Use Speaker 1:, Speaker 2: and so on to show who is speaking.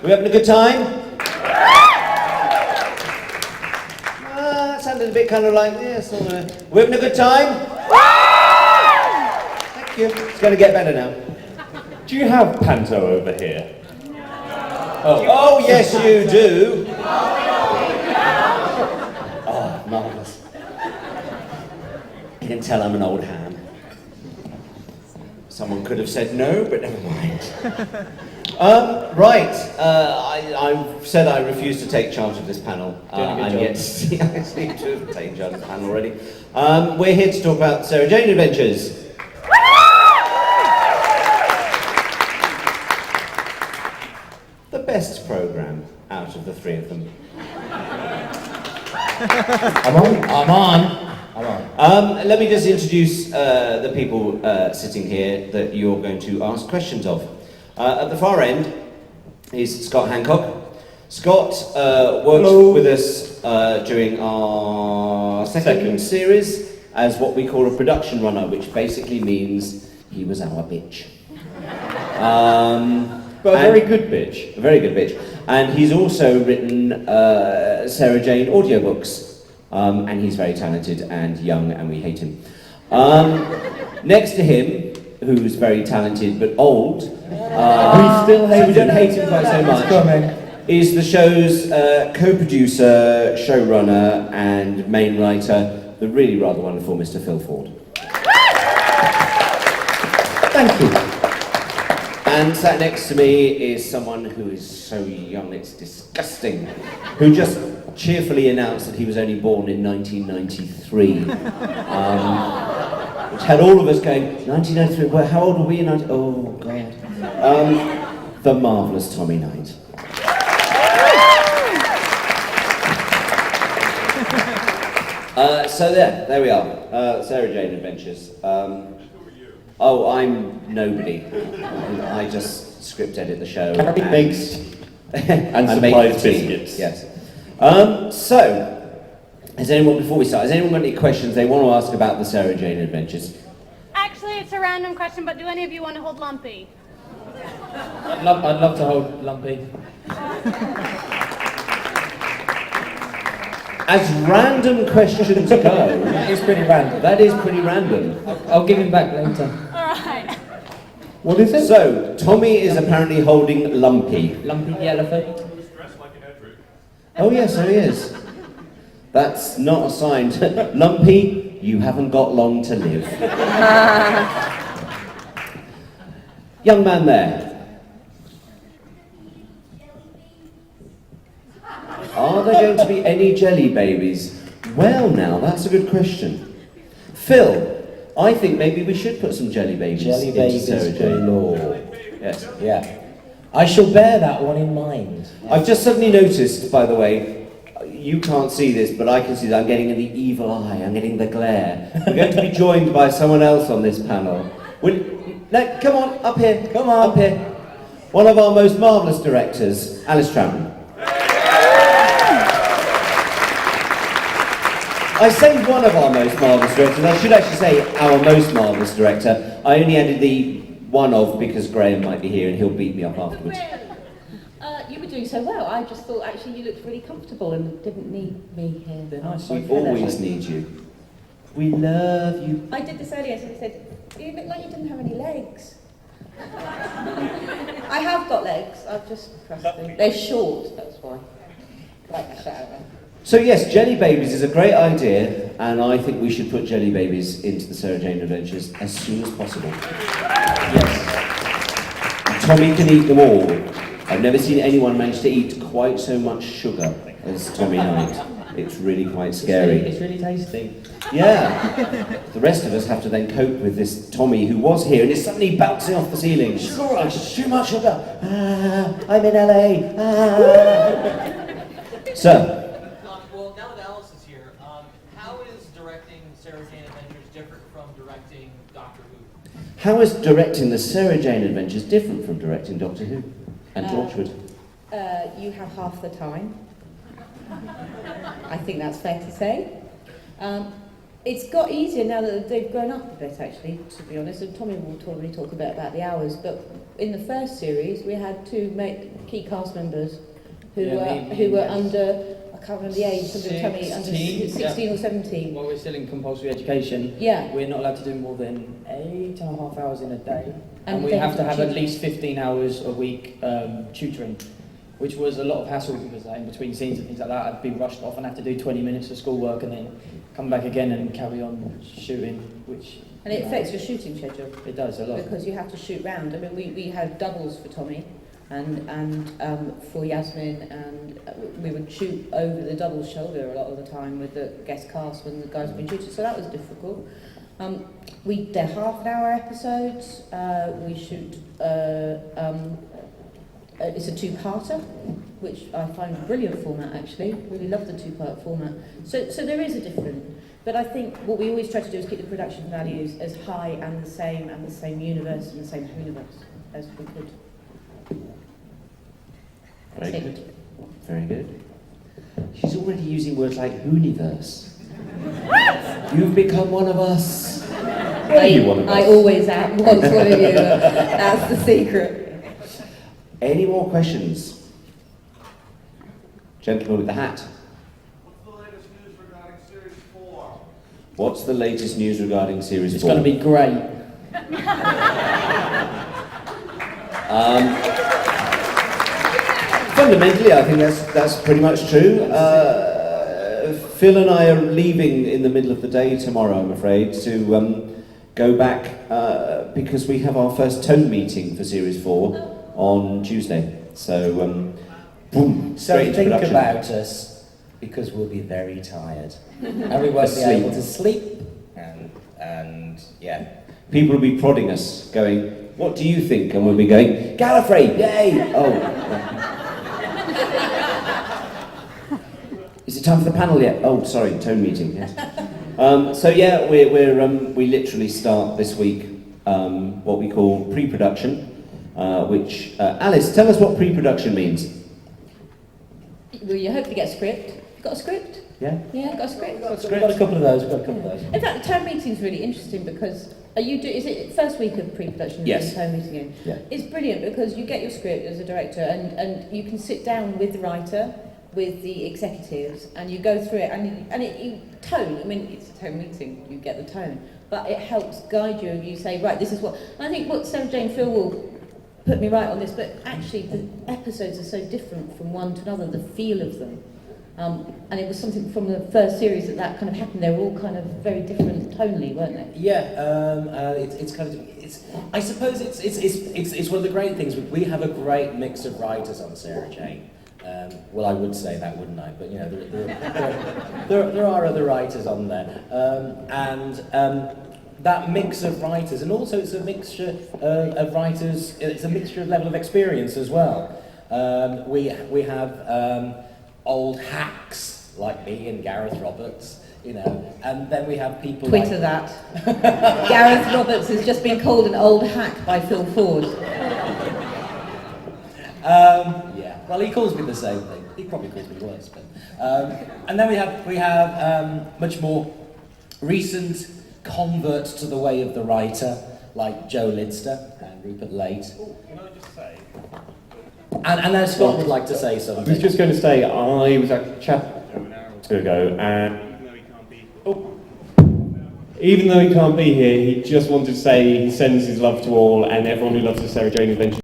Speaker 1: We having a good time? That sounded a bit kind of like this. We're having a good time? Thank you. It's going to get better now.
Speaker 2: Do you have panto over here?
Speaker 1: Oh, yes, you do. Oh, marvellous. You can tell I'm an old ham. Someone could have said no, but never mind. Right, I said I refuse to take charge of this panel, and yet I seem to have taken charge of the panel already. We're here to talk about Sarah Jane Adventures. The best programme out of the three of them. I'm on. Let me just introduce the people sitting here that you're going to ask questions of. At the far end is Scott Hancock. Scott worked with us during our second series as what we call a production runner, which basically means he was our bitch.
Speaker 2: But a very good bitch.
Speaker 1: A very good bitch. And he's also written Sarah Jane audiobooks. And he's very talented and young, and we hate him. Next to him, who's very talented but old, we still hate him. We don't hate him quite so much. Is the show's co-producer, showrunner, and main writer, the really rather wonderful Mr. Phil Ford. Thank you. And sat next to me is someone who is so young it's disgusting, who just cheerfully announced that he was only born in 1993, which had all of us going, 1993, well, how old were we in 19... Oh, God. The marvellous Tommy Knight. So there we are, Sarah Jane Adventures. Oh, I'm nobody. I just script edit the show.
Speaker 2: And supplies biscuits.
Speaker 1: Yes. So, has anyone, before we start, has anyone got any questions they want to ask about the Sarah Jane Adventures?
Speaker 3: Actually, it's a random question, but do any of you want to hold Lumpy?
Speaker 4: I'd love to hold Lumpy.
Speaker 1: As random questions go,
Speaker 4: That is pretty random.
Speaker 1: that is pretty random.
Speaker 4: I'll give him back later.
Speaker 3: Alright.
Speaker 1: What is it? So, Tommy is apparently holding Lumpy.
Speaker 4: Lumpy the elephant.
Speaker 1: Oh yes, so he is. That's not a sign. Lumpy, you haven't got long to live. Young man there. Are there going to be any jelly babies? Well now, that's a good question. Phil, I think maybe we should put some jelly babies into Sarah Jane. Yes.
Speaker 4: Yeah. I shall bear that one in mind.
Speaker 1: I've just suddenly noticed, by the way, you can't see this, but I can see that I'm getting the evil eye, I'm getting the glare. We're going to be joined by someone else on this panel. No, come on, up here, up here. One of our most marvellous directors, Alice Troughton. I say one of our most marvellous directors, I should actually say our most marvellous director. I only added the one of because Graham might be here and he'll beat me up afterwards.
Speaker 5: You were doing so well. I just thought actually you looked really comfortable and didn't need me here.
Speaker 4: They're nice.
Speaker 1: We always need you. We love you.
Speaker 5: I did this earlier, so I said, you look like you didn't have any legs. I have got legs, I've just pressed them. They're short, that's why. Like a shower.
Speaker 1: So yes, Jelly Babies is a great idea, and I think we should put Jelly Babies into the Sarah Jane Adventures as soon as possible. Yes. Tommy can eat them all. I've never seen anyone manage to eat quite so much sugar as Tommy Knight. It's really quite scary.
Speaker 4: It's really tasty.
Speaker 1: Yeah. The rest of us have to then cope with this Tommy who was here and is suddenly bouncing off the ceiling. Sugar rush, it's too much sugar. I'm in LA. Sir.
Speaker 6: Well, now that Alice is here, how is directing Sarah Jane Adventures different from directing Doctor Who?
Speaker 1: How is directing the Sarah Jane Adventures different from directing Doctor Who and Torchwood?
Speaker 5: You have half the time. I think that's fair to say. It's got easier now that they've grown up a bit, actually, to be honest, and Tommy will probably talk a bit about the hours, but in the first series we had two key cast members who were under, I can't remember the age, somebody tell me, under 16 or 17.
Speaker 4: While we're still in compulsory education,
Speaker 5: Yeah.
Speaker 4: we're not allowed to do more than 8.5 hours in a day, and we
Speaker 5: they
Speaker 4: have to have at
Speaker 5: tutoring.
Speaker 4: least 15 hours a week tutoring, which was a lot of hassle because in between scenes and things like that, I'd be rushed off and have to do 20 minutes of schoolwork and then come back again and carry on shooting, which...
Speaker 5: And it affects your shooting schedule.
Speaker 4: It does, a lot.
Speaker 5: Because you have to shoot round. I mean, we had doubles for Tommy and for Yasmin, and we would shoot over the double shoulder a lot of the time with the guest cast when the guys have been shooting, so that was difficult. They're half-an-hour episodes. We shoot... it's a two-parter, which I find a brilliant format, actually. Really love the two-part format. So there is a difference. But I think what we always try to do is keep the production values as high and the same universe and the same universe as we could.
Speaker 1: Very good. Very good. She's already using words like universe. You've become one of us.
Speaker 2: Are you one of us?
Speaker 5: I always was one of you. That's the secret.
Speaker 1: Any more questions? Gentleman with the hat.
Speaker 6: What's the latest news regarding Series 4?
Speaker 1: What's the latest news regarding Series 4?
Speaker 4: It's going to be great.
Speaker 1: Fundamentally, I think that's pretty much true. Phil and I are leaving in the middle of the day tomorrow, I'm afraid, to go back because we have our first tone meeting for Series 4 on Tuesday. So, boom,
Speaker 7: So
Speaker 1: straight into
Speaker 7: think
Speaker 1: production.
Speaker 7: about us, because we'll be very tired. And we won't be able to sleep, and yeah.
Speaker 1: People will be prodding us, going, "What do you think?" And we'll be going, "Gallifrey, yay!" Oh. Is it time for the panel yet? Oh, sorry, tone meeting, yes. So yeah, we literally start this week what we call pre-production, which, Alice, tell us what pre-production means.
Speaker 5: Well, you hopefully get a script. You got a script?
Speaker 1: Yeah?
Speaker 5: Yeah, got a script.
Speaker 7: We've got a couple of those,
Speaker 5: In fact, the tone meeting's really interesting because is it first week of pre-production?
Speaker 1: Yes.
Speaker 5: The tone meeting in?
Speaker 1: Yeah.
Speaker 5: It's brilliant because you get your script as a director and you can sit down with the writer, with the executives, and you go through it and you tone. I mean, it's a tone meeting. You get the tone, but it helps guide you. You say, right, this is what. And I think what Sarah Jane Phil will put me right on this, but actually the episodes are so different from one to another. The feel of them. And it was something from the first series that kind of happened. They were all kind of very different tonally, weren't they?
Speaker 7: Yeah, it's kind of, I suppose it's one of the great things. We have a great mix of writers on Sarah Jane. Well, I would say that, wouldn't I? But you know, there are other writers on there, and that mix of writers, and also it's a mixture of writers. It's a mixture of level of experience as well. We have old hacks like me and Gareth Roberts, you know, and then we have people
Speaker 5: Twitter
Speaker 7: like...
Speaker 5: that. Gareth Roberts has just been called an old hack by Phil Ford.
Speaker 7: Yeah, well, he calls me the same thing. He probably calls me worse, but... and then we have much more recent converts to the way of the writer, like Joe Lidster and Rupert Late.
Speaker 2: Oh, can I just say...
Speaker 7: And now Scott would like to say something.
Speaker 2: I was just going to say, I was at Chapel an hour or two ago, and even though he can't be here, he just wanted to say he sends his love to all, and everyone who loves the Sarah Jane Adventures